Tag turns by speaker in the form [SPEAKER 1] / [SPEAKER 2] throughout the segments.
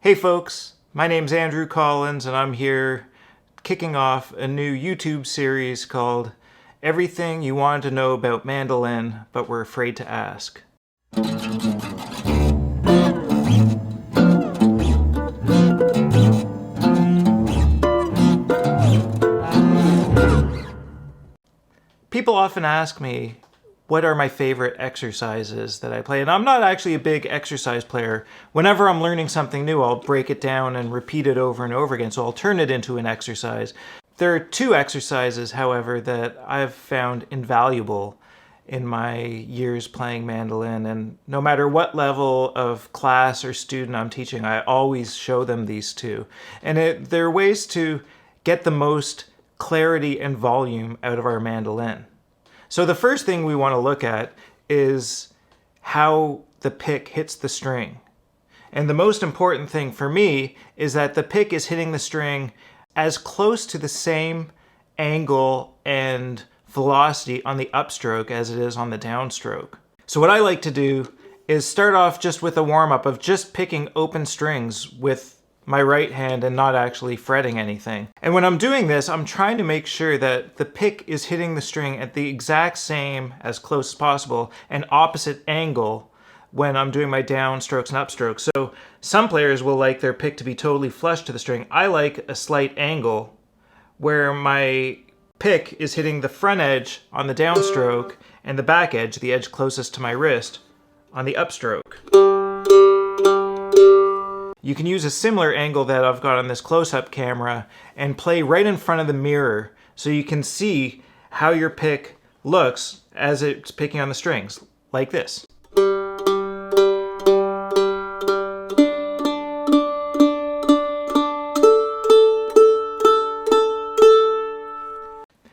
[SPEAKER 1] Hey folks, my name's Andrew Collins and I'm here kicking off a new YouTube series called Everything You Wanted to Know About Mandolin But Were Afraid to Ask. People often ask me, what are my favorite exercises that I play? And I'm not actually a big exercise player. Whenever I'm learning something new, I'll break it down and repeat it over and over again, so I'll turn it into an exercise. There are two exercises, however, that I've found invaluable in my years playing mandolin, and no matter what level of class or student I'm teaching, I always show them these two. And they're ways to get the most clarity and volume out of our mandolin. So the first thing we want to look at is how the pick hits the string. And the most important thing for me is that the pick is hitting the string as close to the same angle and velocity on the upstroke as it is on the downstroke. So what I like to do is start off just with a warm-up of just picking open strings with my right hand and not actually fretting anything. And when I'm doing this, I'm trying to make sure that the pick is hitting the string at the exact same, as close as possible, and opposite angle when I'm doing my downstrokes and upstrokes. So some players will like their pick to be totally flush to the string. I like a slight angle where my pick is hitting the front edge on the downstroke and the back edge, the edge closest to my wrist, on the upstroke. You can use a similar angle that I've got on this close-up camera and play right in front of the mirror so you can see how your pick looks as it's picking on the strings, like this.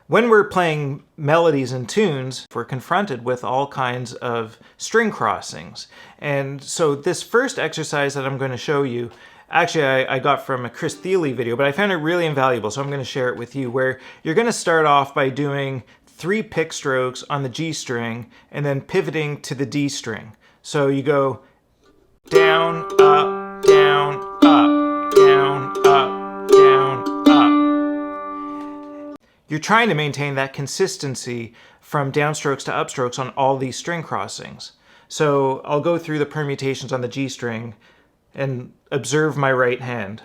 [SPEAKER 1] When we're playing melodies and tunes, we're confronted with all kinds of string crossings. And so this first exercise that I'm going to show you, actually I got from a Chris Thiele video, but I found it really invaluable, so I'm going to share it with you, where you're going to start off by doing 3 pick strokes on the G string and then pivoting to the D string. So you go down, up, down, up, down, up, down, up. You're trying to maintain that consistency from downstrokes to upstrokes on all these string crossings. So I'll go through the permutations on the G string and observe my right hand.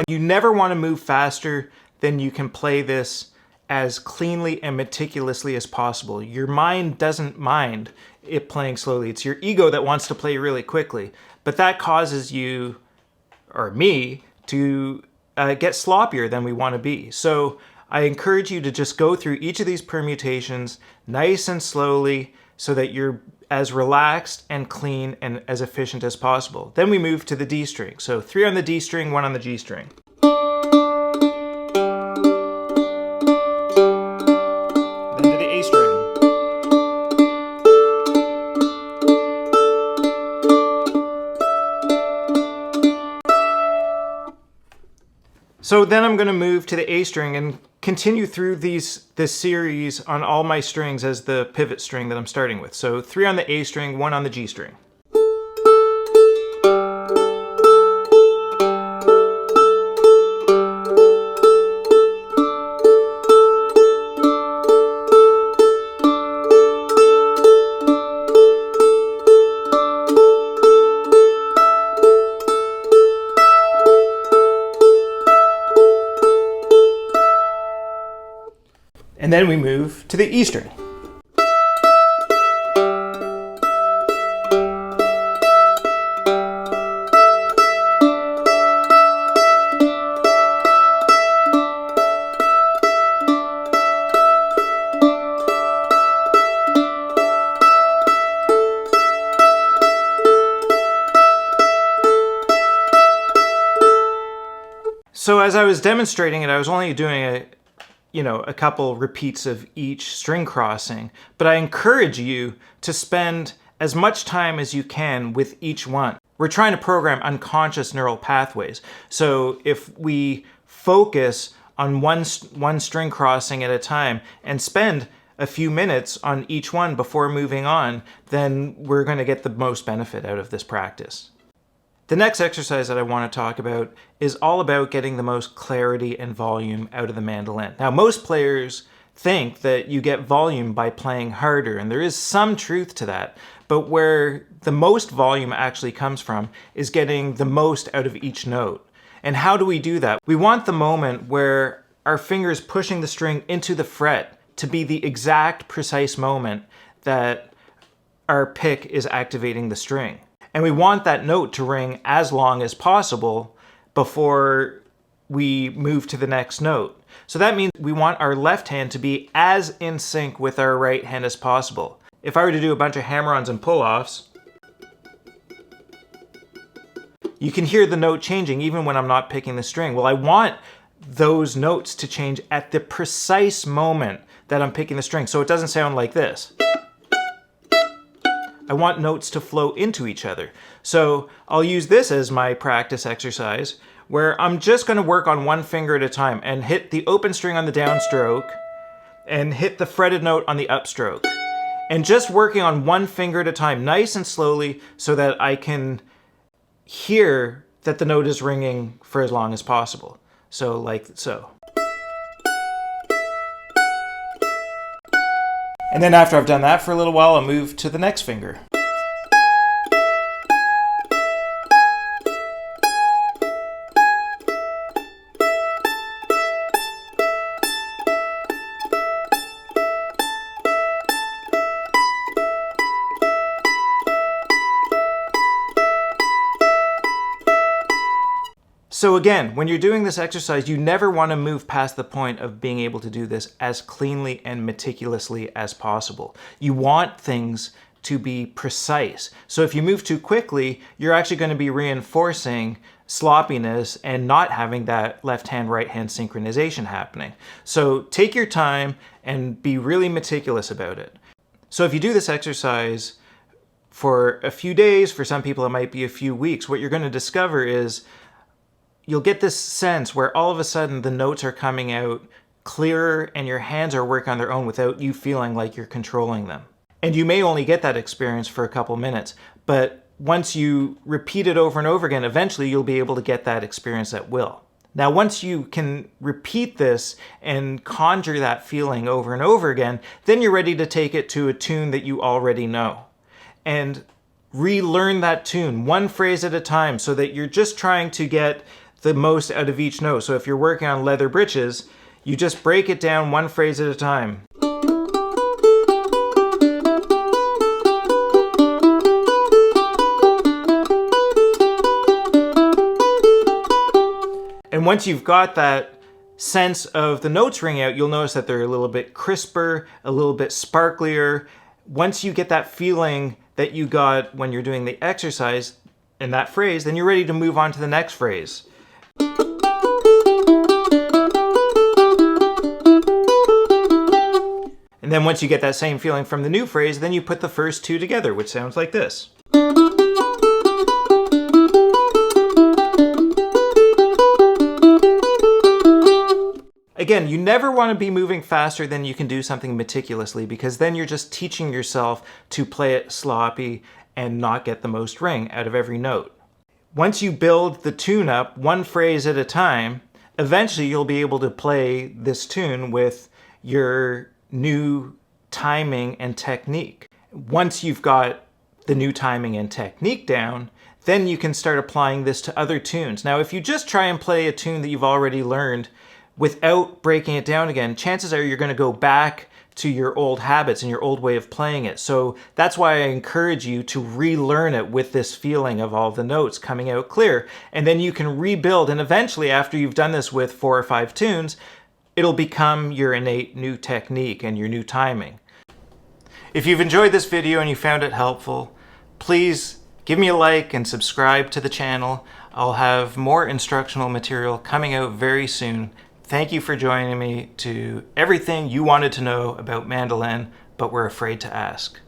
[SPEAKER 1] You never want to move faster than you can play this as cleanly and meticulously as possible. Your mind doesn't mind it playing slowly. It's your ego that wants to play really quickly. But that causes you, or me, to get sloppier than we want to be. So I encourage you to just go through each of these permutations nice and slowly so that you're as relaxed and clean and as efficient as possible. Then we move to the D string. So 3 on the D string, 1 on the G string. Then to the A string. So then I'm going to move to the A string and continue through this series on all my strings as the pivot string that I'm starting with. So 3 on the A string, 1 on the G string. And then we move to the E string. So as I was demonstrating it, I was only doing a couple repeats of each string crossing, but I encourage you to spend as much time as you can with each one. We're trying to program unconscious neural pathways. So if we focus on one string crossing at a time and spend a few minutes on each one before moving on, then we're going to get the most benefit out of this practice. The next exercise that I want to talk about is all about getting the most clarity and volume out of the mandolin. Now, most players think that you get volume by playing harder, and there is some truth to that, but where the most volume actually comes from is getting the most out of each note. And how do we do that? We want the moment where our fingers pushing the string into the fret to be the exact precise moment that our pick is activating the string. And we want that note to ring as long as possible before we move to the next note. So that means we want our left hand to be as in sync with our right hand as possible. If I were to do a bunch of hammer-ons and pull-offs, you can hear the note changing even when I'm not picking the string. Well, I want those notes to change at the precise moment that I'm picking the string, so it doesn't sound like this. I want notes to flow into each other. So I'll use this as my practice exercise, where I'm just going to work on one finger at a time and hit the open string on the downstroke and hit the fretted note on the upstroke. And just working on one finger at a time, nice and slowly, so that I can hear that the note is ringing for as long as possible. So like so. And then after I've done that for a little while, I'll move to the next finger. So again, when you're doing this exercise, you never want to move past the point of being able to do this as cleanly and meticulously as possible. You want things to be precise. So if you move too quickly, you're actually going to be reinforcing sloppiness and not having that left hand, right hand synchronization happening. So take your time and be really meticulous about it. So if you do this exercise for a few days, for some people it might be a few weeks, what you're going to discover is you'll get this sense where all of a sudden the notes are coming out clearer and your hands are working on their own without you feeling like you're controlling them. And you may only get that experience for a couple minutes, but once you repeat it over and over again, eventually you'll be able to get that experience at will. Now, once you can repeat this and conjure that feeling over and over again, then you're ready to take it to a tune that you already know. And relearn that tune one phrase at a time so that you're just trying to get the most out of each note. So if you're working on Leather Britches, you just break it down one phrase at a time. And once you've got that sense of the notes ringing out, you'll notice that they're a little bit crisper, a little bit sparklier. Once you get that feeling that you got when you're doing the exercise in that phrase, then you're ready to move on to the next phrase. And then once you get that same feeling from the new phrase, then you put the first two together, which sounds like this. Again, you never want to be moving faster than you can do something meticulously, because then you're just teaching yourself to play it sloppy and not get the most ring out of every note. Once you build the tune up one phrase at a time, eventually you'll be able to play this tune with your new timing and technique. Once you've got the new timing and technique down, then you can start applying this to other tunes. Now, if you just try and play a tune that you've already learned without breaking it down again, chances are you're going to go back to your old habits and your old way of playing it. So that's why I encourage you to relearn it with this feeling of all the notes coming out clear. And then you can rebuild, and eventually after you've done this with 4 or 5 tunes, it'll become your innate new technique and your new timing. If you've enjoyed this video and you found it helpful, please give me a like and subscribe to the channel. I'll have more instructional material coming out very soon. Thank you for joining me to everything you wanted to know about mandolin, but were afraid to ask.